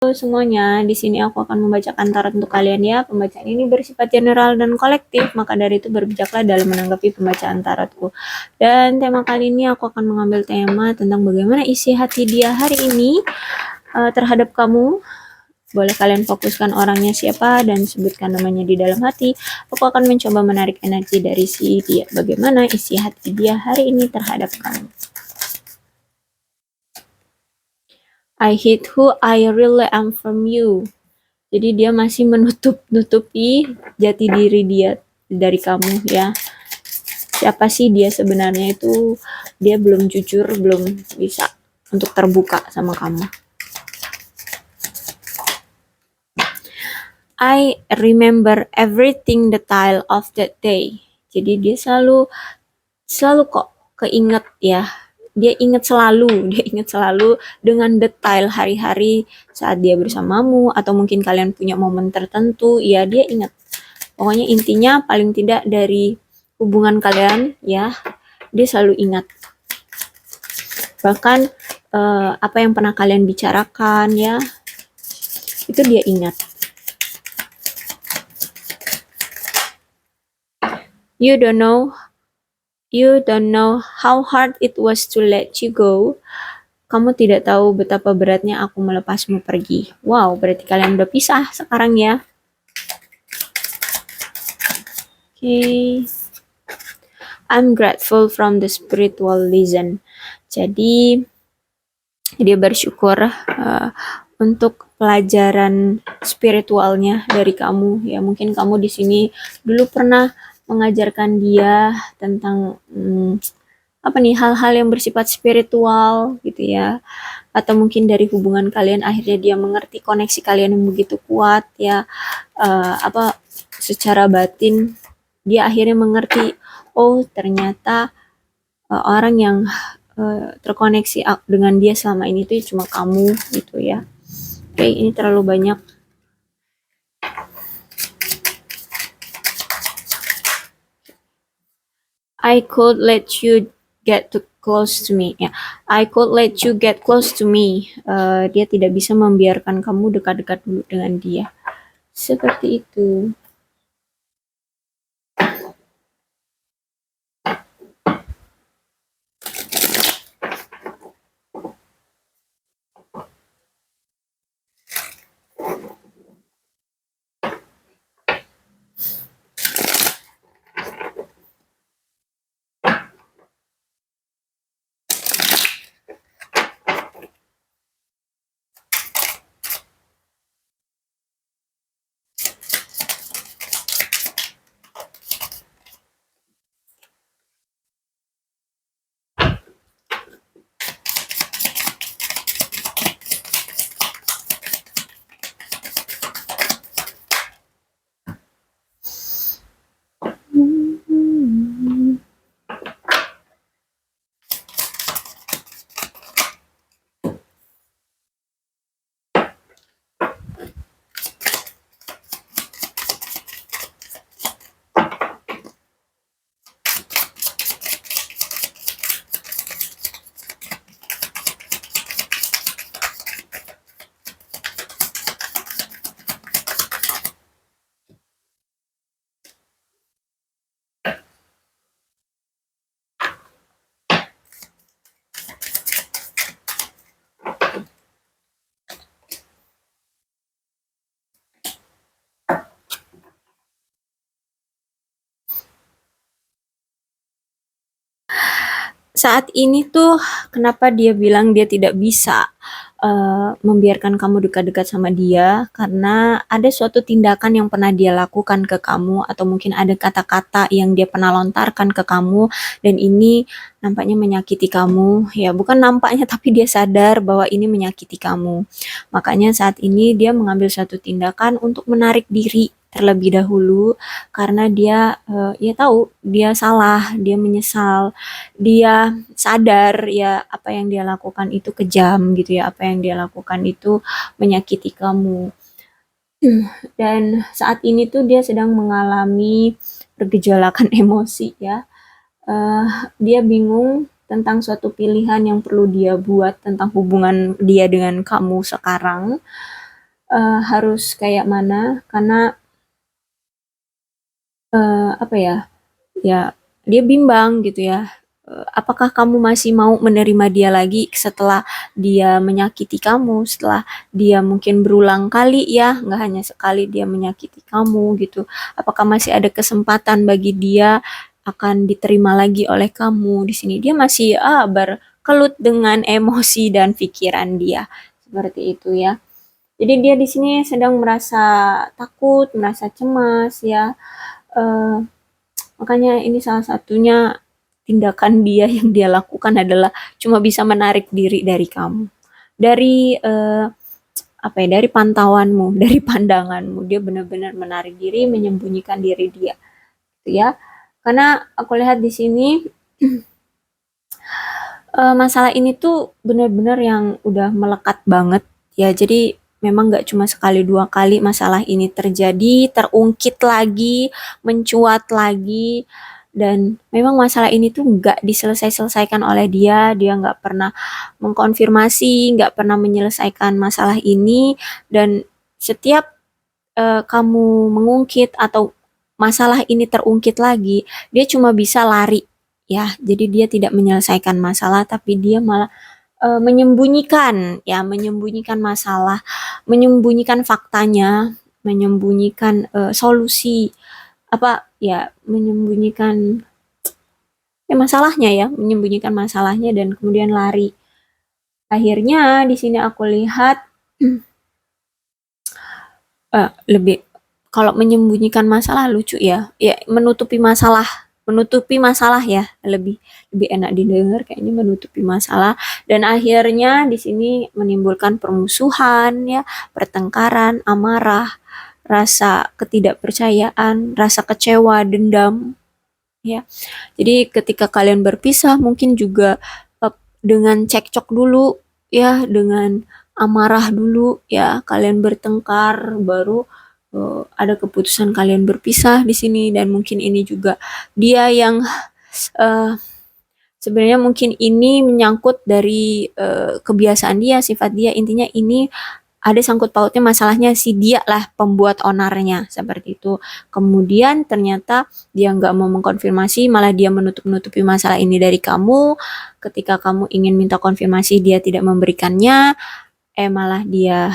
Halo semuanya, di sini aku akan membacakan tarot untuk kalian ya. Pembacaan ini bersifat general dan kolektif, maka dari itu berbijaklah dalam menanggapi pembacaan tarotku. Dan tema kali ini aku akan mengambil tema tentang bagaimana isi hati dia hari ini terhadap kamu. Boleh kalian fokuskan orangnya siapa dan sebutkan namanya di dalam hati. Aku akan mencoba menarik energi dari si dia. Bagaimana isi hati dia hari ini terhadap kamu. I hate who I really am from you. Jadi dia masih menutupi jati diri dia dari kamu ya. Siapa sih dia sebenarnya itu? Dia belum jujur, belum bisa untuk terbuka sama kamu. I remember everything detail of that day. Jadi dia selalu kok keinget ya. Dia ingat selalu dengan detail hari-hari saat dia bersamamu atau mungkin kalian punya momen tertentu, ya dia ingat. Pokoknya intinya paling tidak dari hubungan kalian ya, dia selalu ingat. Bahkan apa yang pernah kalian bicarakan ya, itu dia ingat. You don't know how hard it was to let you go. Kamu tidak tahu betapa beratnya aku melepasmu pergi. Wow, berarti kalian udah pisah sekarang ya. Okay. I'm grateful from the spiritual lesson. Jadi dia bersyukur untuk pelajaran spiritualnya dari kamu ya. Mungkin kamu di sini dulu pernah mengajarkan dia tentang hal-hal yang bersifat spiritual gitu ya, atau mungkin dari hubungan kalian akhirnya dia mengerti koneksi kalian yang begitu kuat ya, secara batin dia akhirnya mengerti, oh ternyata orang yang terkoneksi dengan dia selama ini tuh cuma kamu gitu ya. Oke, ini terlalu banyak. I could let you get too close to me ya. I could let you get close to me. Dia tidak bisa membiarkan kamu dekat-dekat dulu dengan dia. Seperti itu. Saat ini tuh kenapa dia bilang dia tidak bisa membiarkan kamu dekat-dekat sama dia, karena ada suatu tindakan yang pernah dia lakukan ke kamu atau mungkin ada kata-kata yang dia pernah lontarkan ke kamu dan ini nampaknya menyakiti kamu ya. Bukan nampaknya, tapi dia sadar bahwa ini menyakiti kamu. Makanya saat ini dia mengambil suatu tindakan untuk menarik diri terlebih dahulu karena dia ya tahu dia salah, dia menyesal, dia sadar ya apa yang dia lakukan itu kejam gitu ya, apa yang dia lakukan itu menyakiti kamu. Dan saat ini tuh dia sedang mengalami pergejolakan emosi ya. Dia bingung tentang suatu pilihan yang perlu dia buat tentang hubungan dia dengan kamu sekarang. harus kayak mana, karena apa ya, ya dia bimbang gitu ya. Apakah kamu masih mau menerima dia lagi setelah dia menyakiti kamu, setelah dia mungkin berulang kali ya, nggak hanya sekali dia menyakiti kamu gitu. Apakah masih ada kesempatan bagi dia akan diterima lagi oleh kamu di sini? Dia masih berkelut dengan emosi dan pikiran dia seperti itu ya. Jadi dia di sini sedang merasa takut, merasa cemas ya. Eh, Makanya ini salah satunya tindakan dia yang dia lakukan adalah cuma bisa menarik diri dari kamu. Dari apa ya, dari pantauanmu, dari pandanganmu, dia benar-benar menarik diri, menyembunyikan diri dia, gitu ya. Karena aku lihat di sini masalah ini tuh benar-benar yang udah melekat banget ya. Jadi memang nggak cuma sekali dua kali masalah ini terjadi, terungkit lagi, mencuat lagi, dan memang masalah ini tuh nggak diselesaikan oleh dia. Dia nggak pernah mengkonfirmasi, nggak pernah menyelesaikan masalah ini, dan setiap kamu mengungkit atau masalah ini terungkit lagi, dia cuma bisa lari ya. Jadi dia tidak menyelesaikan masalah, tapi dia malah menyembunyikan ya, menyembunyikan masalah, menyembunyikan faktanya, menyembunyikan solusi apa ya, menyembunyikan masalahnya ya, menyembunyikan masalahnya dan kemudian lari. Akhirnya di sini aku lihat lebih, kalau menyembunyikan masalah lucu ya, ya menutupi masalah ya, lebih lebih enak didengar kayaknya, menutupi masalah, dan akhirnya di sini menimbulkan permusuhan ya, pertengkaran, amarah, rasa ketidakpercayaan, rasa kecewa, dendam ya. Jadi ketika kalian berpisah mungkin juga dengan cekcok dulu ya, dengan amarah dulu ya, kalian bertengkar, baru ada keputusan kalian berpisah di sini. Dan mungkin ini juga dia yang uh, sebenarnya mungkin ini menyangkut dari kebiasaan dia, sifat dia, intinya ini ada sangkut pautnya, masalahnya si dia lah pembuat onarnya seperti itu. Kemudian ternyata dia nggak mau mengkonfirmasi, malah dia menutup-nutupi masalah ini dari kamu. Ketika kamu ingin minta konfirmasi, dia tidak memberikannya. Malah dia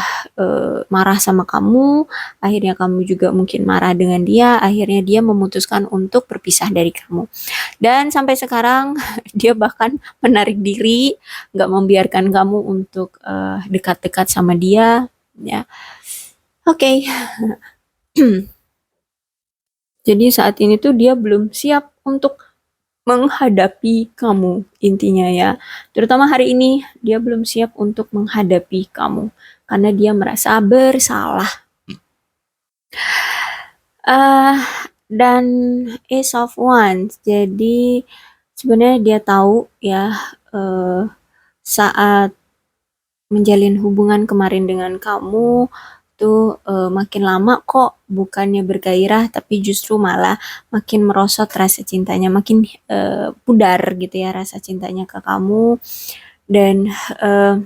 marah sama kamu. Akhirnya kamu juga mungkin marah dengan dia. Akhirnya dia memutuskan untuk berpisah dari kamu. Dan sampai sekarang dia bahkan menarik diri, nggak membiarkan kamu untuk dekat-dekat sama dia. Ya, oke. Jadi saat ini tuh dia belum siap untuk menghadapi kamu, intinya ya. Terutama hari ini dia belum siap untuk menghadapi kamu karena dia merasa bersalah. eh dan Ace of Wands. Jadi sebenarnya dia tahu ya, saat menjalin hubungan kemarin dengan kamu tuh makin lama kok bukannya bergairah, tapi justru malah makin merosot rasa cintanya, makin pudar gitu ya rasa cintanya ke kamu. Dan eh,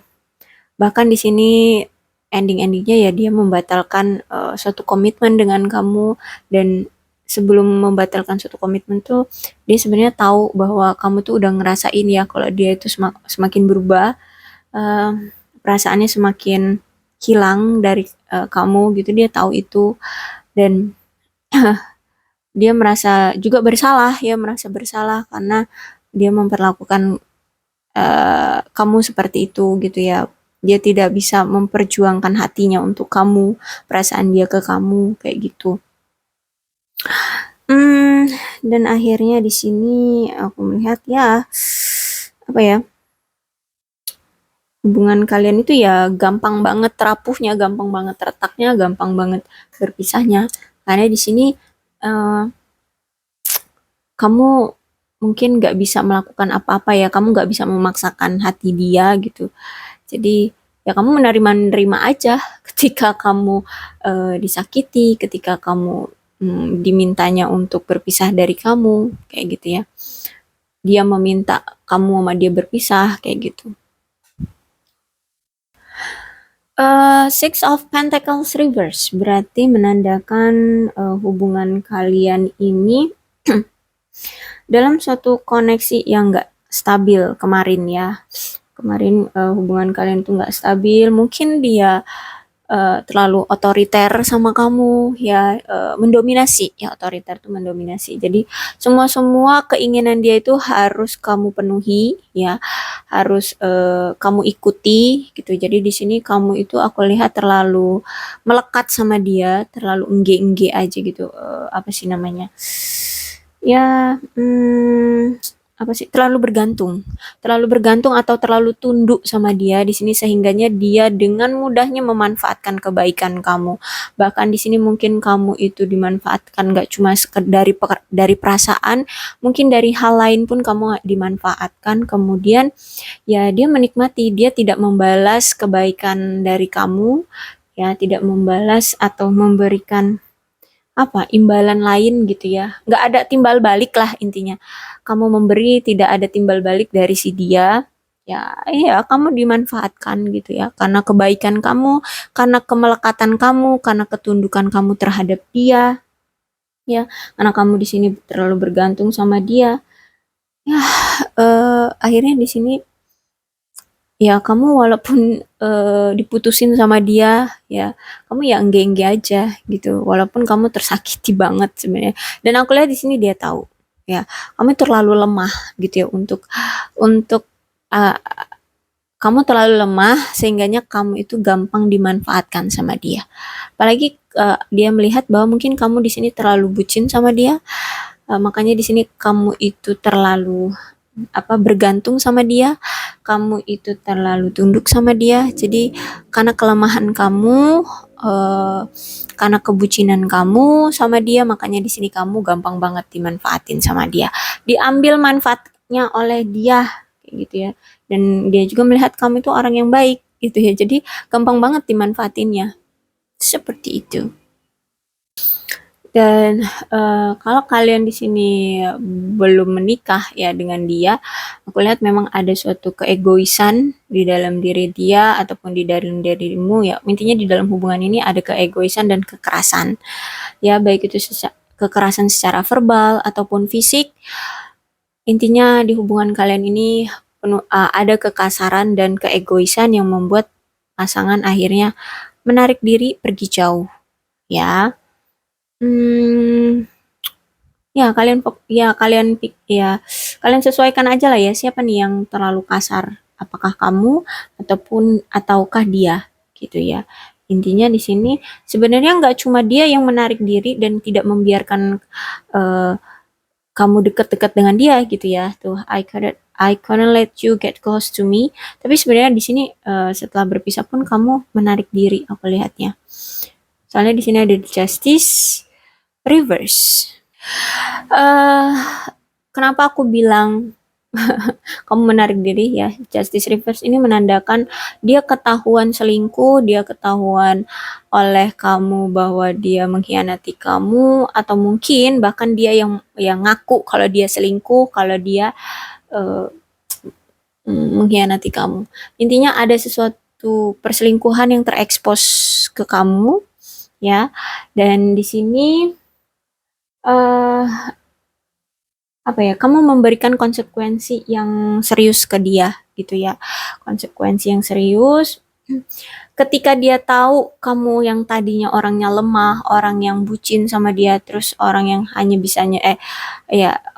bahkan di sini ending-endingnya ya dia membatalkan suatu komitmen dengan kamu. Dan sebelum membatalkan suatu komitmen tuh dia sebenarnya tahu bahwa kamu tuh udah ngerasain ya kalau dia itu semakin berubah, eh, perasaannya semakin hilang dari kamu gitu. Dia tahu itu, dan dia merasa juga bersalah ya, merasa bersalah karena dia memperlakukan kamu seperti itu gitu ya. Dia tidak bisa memperjuangkan hatinya untuk kamu, perasaan dia ke kamu kayak gitu. Hmm, dan akhirnya di sini aku melihat ya, apa ya, hubungan kalian itu ya gampang banget rapuhnya, gampang banget retaknya, gampang banget berpisahnya. Karena di sini eh, kamu mungkin nggak bisa melakukan apa-apa ya, kamu nggak bisa memaksakan hati dia gitu. Jadi ya kamu menerima aja ketika kamu disakiti, ketika kamu dimintanya untuk berpisah dari kamu, kayak gitu ya. Dia meminta kamu sama dia berpisah, kayak gitu. Six of Pentacles reverse berarti menandakan hubungan kalian ini dalam suatu koneksi yang nggak stabil kemarin ya. Kemarin hubungan kalian tuh nggak stabil, mungkin dia terlalu otoriter sama kamu ya, mendominasi ya, otoriter tuh mendominasi. Jadi semua keinginan dia itu harus kamu penuhi ya, harus kamu ikuti gitu. Jadi di sini kamu itu aku lihat terlalu melekat sama dia, terlalu engge-engge aja gitu. Apa sih namanya? Ya, apa sih? Terlalu bergantung atau terlalu tunduk sama dia di sini sehingganya dia dengan mudahnya memanfaatkan kebaikan kamu. Bahkan di sini mungkin kamu itu dimanfaatkan gak cuma dari perasaan, mungkin dari hal lain pun kamu dimanfaatkan. Kemudian ya dia menikmati, dia tidak membalas kebaikan dari kamu, ya tidak membalas atau memberikan apa imbalan lain gitu ya, nggak ada timbal balik lah intinya. Kamu memberi tidak ada timbal balik dari si dia, ya iya kamu dimanfaatkan gitu ya, karena kebaikan kamu, karena kemelekatan kamu, karena ketundukan kamu terhadap dia ya, karena kamu di sini terlalu bergantung sama dia ya. Akhirnya di sini ya kamu walaupun diputusin sama dia ya, kamu ya engge-engge aja gitu, walaupun kamu tersakiti banget sebenarnya. Dan aku lihat di sini dia tahu ya, kamu terlalu lemah gitu ya untuk uh, kamu terlalu lemah sehingganya kamu itu gampang dimanfaatkan sama dia. Apalagi dia melihat bahwa mungkin kamu di sini terlalu bucin sama dia, makanya di sini kamu itu terlalu bergantung sama dia, kamu itu terlalu tunduk sama dia. Jadi karena kelemahan kamu, karena kebucinan kamu sama dia, makanya di sini kamu gampang banget dimanfaatin sama dia, diambil manfaatnya oleh dia kayak gitu ya. Dan dia juga melihat kamu itu orang yang baik gitu ya, jadi gampang banget dimanfaatinnya seperti itu. Dan kalau kalian di sini belum menikah ya dengan dia, aku lihat memang ada suatu keegoisan di dalam diri dia ataupun di dalam dirimu ya. Intinya di dalam hubungan ini ada keegoisan dan kekerasan. Ya, baik itu kekerasan secara verbal ataupun fisik. Intinya di hubungan kalian ini ada kekasaran dan keegoisan yang membuat pasangan akhirnya menarik diri pergi jauh ya. Ya kalian sesuaikan aja lah ya, siapa nih yang terlalu kasar, apakah kamu ataukah dia gitu ya. Intinya di sini sebenarnya nggak cuma dia yang menarik diri dan tidak membiarkan kamu dekat-dekat dengan dia gitu ya. Tuh, I couldn't let you get close to me. Tapi sebenarnya di sini setelah berpisah pun kamu menarik diri, aku lihatnya. Soalnya di sini ada the Justice reverse. Kenapa aku bilang kamu menarik diri ya? Justice reverse ini menandakan dia ketahuan selingkuh, dia ketahuan oleh kamu bahwa dia mengkhianati kamu, atau mungkin bahkan dia yang ngaku kalau dia selingkuh, kalau dia mengkhianati kamu. Intinya ada sesuatu perselingkuhan yang terekspos ke kamu ya. Dan di sini kamu memberikan konsekuensi yang serius ke dia gitu ya, konsekuensi yang serius. Ketika dia tahu kamu yang tadinya orangnya lemah, orang yang bucin sama dia, terus orang yang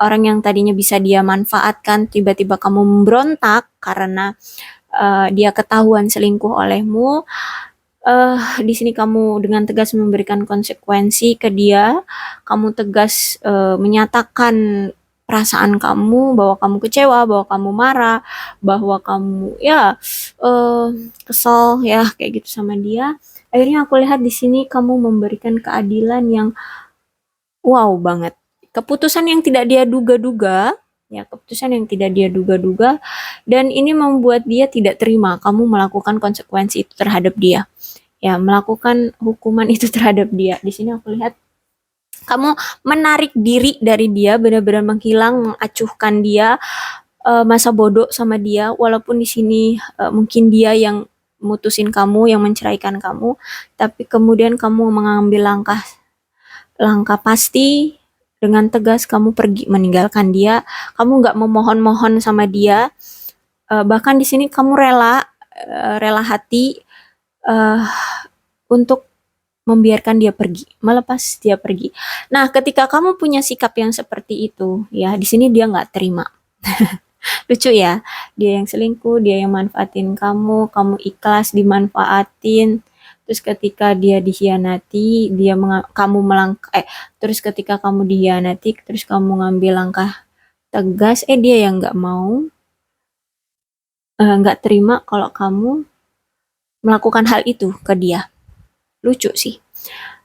orang yang tadinya bisa dia manfaatkan, tiba-tiba kamu memberontak karena dia ketahuan selingkuh olehmu. Di sini kamu dengan tegas memberikan konsekuensi ke dia, kamu tegas menyatakan perasaan kamu, bahwa kamu kecewa, bahwa kamu marah, bahwa kamu kesel ya kayak gitu sama dia. Akhirnya aku lihat di sini kamu memberikan keadilan yang wow banget. Keputusan yang tidak dia duga-duga, ya keputusan yang tidak dia duga-duga, dan ini membuat dia tidak terima kamu melakukan konsekuensi itu terhadap dia. Ya, melakukan hukuman itu terhadap dia. Di sini aku lihat kamu menarik diri dari dia, benar-benar menghilang, mengacuhkan dia, masa bodoh sama dia, walaupun di sini mungkin dia yang mutusin kamu, yang menceraikan kamu, tapi kemudian kamu mengambil langkah langkah pasti dengan tegas kamu pergi meninggalkan dia, kamu nggak memohon-mohon sama dia, bahkan di sini kamu rela, rela hati uh, untuk membiarkan dia pergi, melepas dia pergi. Nah, ketika kamu punya sikap yang seperti itu, ya di sini dia nggak terima. Lucu ya, dia yang selingkuh, dia yang manfaatin kamu, kamu ikhlas dimanfaatin. Terus ketika dia dikhianati, kamu terus ketika kamu dikhianati, terus kamu ngambil langkah tegas, dia yang nggak mau, nggak terima kalau kamu melakukan hal itu ke dia. Lucu sih.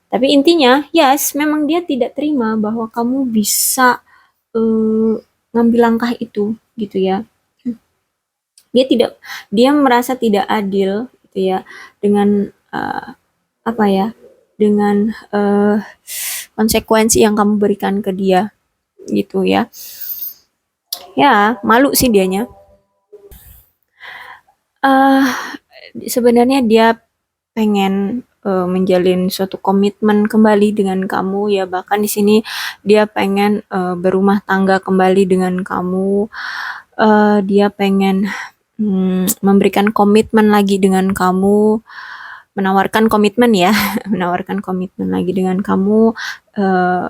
Tapi intinya, yes, memang dia tidak terima bahwa kamu bisa ngambil langkah itu, gitu ya. Dia merasa tidak adil, gitu ya, dengan apa ya, dengan konsekuensi yang kamu berikan ke dia, gitu ya. Ya, malu sih dianya. Sebenarnya dia pengen menjalin suatu komitmen kembali dengan kamu ya, bahkan di sini dia pengen berumah tangga kembali dengan kamu. Dia pengen memberikan komitmen lagi dengan kamu, menawarkan komitmen ya, menawarkan komitmen lagi dengan kamu,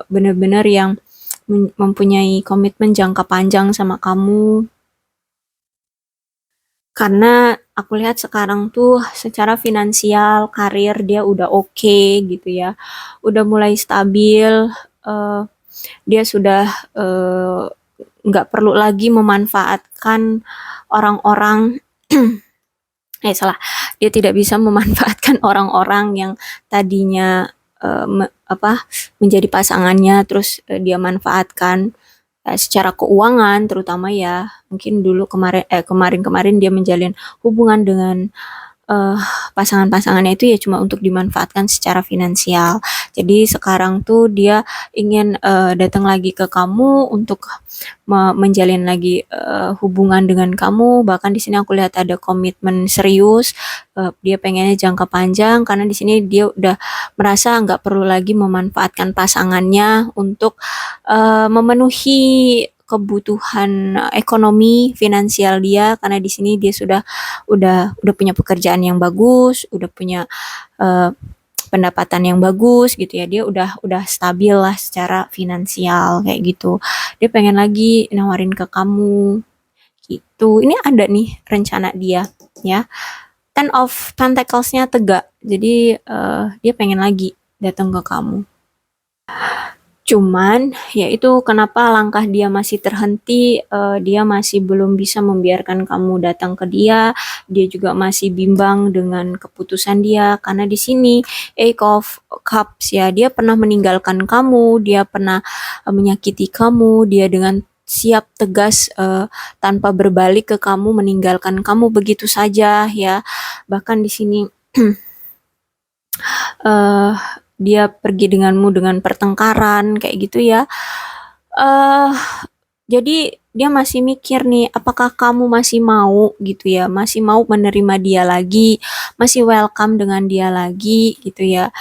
benar-benar yang mempunyai komitmen jangka panjang sama kamu. Karena aku lihat sekarang tuh secara finansial, karir dia udah oke gitu ya. Udah mulai stabil, eh, dia sudah eh, nggak perlu lagi memanfaatkan orang-orang. Salah. Dia tidak bisa memanfaatkan orang-orang yang tadinya menjadi pasangannya, terus dia manfaatkan secara keuangan, terutama ya mungkin dulu kemarin dia menjalin hubungan dengan uh, pasangan-pasangannya itu ya cuma untuk dimanfaatkan secara finansial. Jadi sekarang tuh dia ingin datang lagi ke kamu untuk menjalin lagi hubungan dengan kamu. Bahkan di sini aku lihat ada komitmen serius. Dia pengennya jangka panjang karena di sini dia udah merasa nggak perlu lagi memanfaatkan pasangannya untuk memenuhi kebutuhan ekonomi finansial dia, karena di sini dia udah punya pekerjaan yang bagus, udah punya uh, pendapatan yang bagus gitu ya, dia udah stabil lah secara finansial kayak gitu. Dia pengen lagi nawarin ke kamu gitu. Ini ada nih rencana dia ya. Ten of Pentacles-nya tegak, jadi dia pengen lagi datang ke kamu. Cuman, ya itu kenapa langkah dia masih terhenti, dia masih belum bisa membiarkan kamu datang ke dia juga masih bimbang dengan keputusan dia, karena di sini Eight of Cups ya, dia pernah meninggalkan kamu, dia pernah menyakiti kamu, dia dengan siap tegas tanpa berbalik ke kamu, meninggalkan kamu begitu saja ya. Bahkan di sini uh, dia pergi denganmu dengan pertengkaran kayak gitu ya. uh, jadi dia masih mikir nih, apakah kamu masih mau gitu ya, masih mau menerima dia lagi, masih welcome dengan dia lagi gitu ya.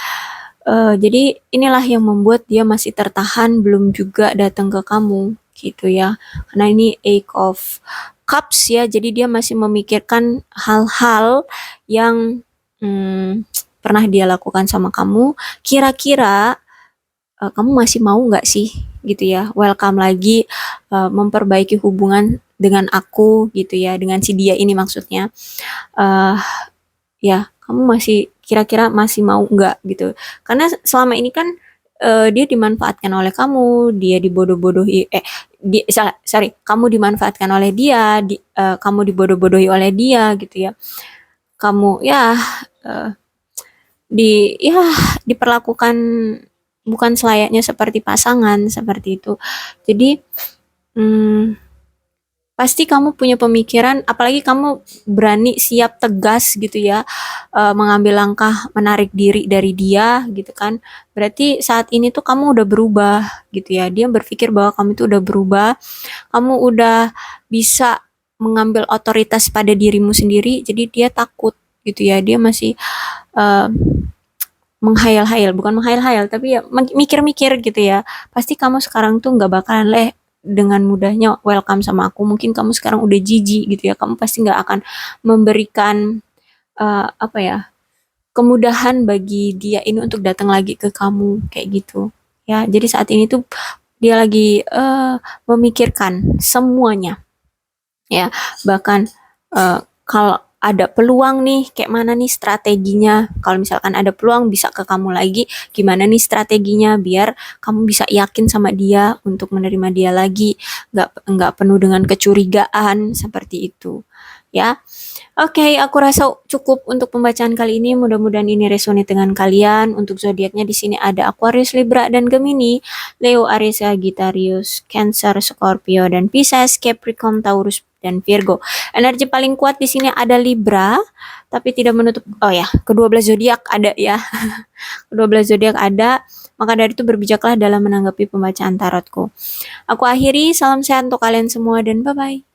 Jadi inilah yang membuat dia masih tertahan, belum juga datang ke kamu gitu ya. Karena ini Eight of Cups ya, jadi dia masih memikirkan hal-hal yang pernah dia lakukan sama kamu. Kira-kira kamu masih mau nggak sih gitu ya, welcome lagi, memperbaiki hubungan dengan aku gitu ya, dengan si dia ini maksudnya. Ya kamu masih kira-kira masih mau nggak gitu, karena selama ini kan dia dimanfaatkan oleh kamu, dia dibodoh-bodohi, sorry, kamu dimanfaatkan oleh dia, kamu dibodoh-bodohi oleh dia gitu ya. Kamu ya ya diperlakukan bukan selayaknya seperti pasangan seperti itu. Jadi pasti kamu punya pemikiran, apalagi kamu berani siap tegas gitu ya, mengambil langkah menarik diri dari dia gitu kan. Berarti saat ini tuh kamu udah berubah gitu ya. Dia berpikir bahwa kamu itu udah berubah, kamu udah bisa mengambil otoritas pada dirimu sendiri, jadi dia takut gitu ya. Dia masih uh, menghayal-hayal, bukan menghayal-hayal, tapi ya mikir-mikir gitu ya. Pasti kamu sekarang tuh nggak bakalan dengan mudahnya welcome sama aku. Mungkin kamu sekarang udah jijik gitu ya. Kamu pasti nggak akan memberikan apa ya, kemudahan bagi dia ini untuk datang lagi ke kamu kayak gitu. Ya, jadi saat ini tuh dia lagi memikirkan semuanya ya, bahkan kalau ada peluang nih kayak mana nih strateginya, kalau misalkan ada peluang bisa ke kamu lagi, gimana nih strateginya biar kamu bisa yakin sama dia untuk menerima dia lagi, nggak penuh dengan kecurigaan seperti itu ya. Oke, aku rasa cukup untuk pembacaan kali ini. Mudah-mudahan ini resonate dengan kalian. Untuk zodiaknya di sini ada Aquarius, Libra, dan Gemini, Leo, Aries, Sagittarius, Cancer, Scorpio, dan Pisces, Capricorn, Taurus, dan Virgo. Energi paling kuat di sini ada Libra, tapi tidak menutup. Oh ya, kedua belas zodiak ada ya. Kedua belas zodiak ada. Maka dari itu berbijaklah dalam menanggapi pembacaan tarotku. Aku akhiri, salam sehat untuk kalian semua dan bye-bye.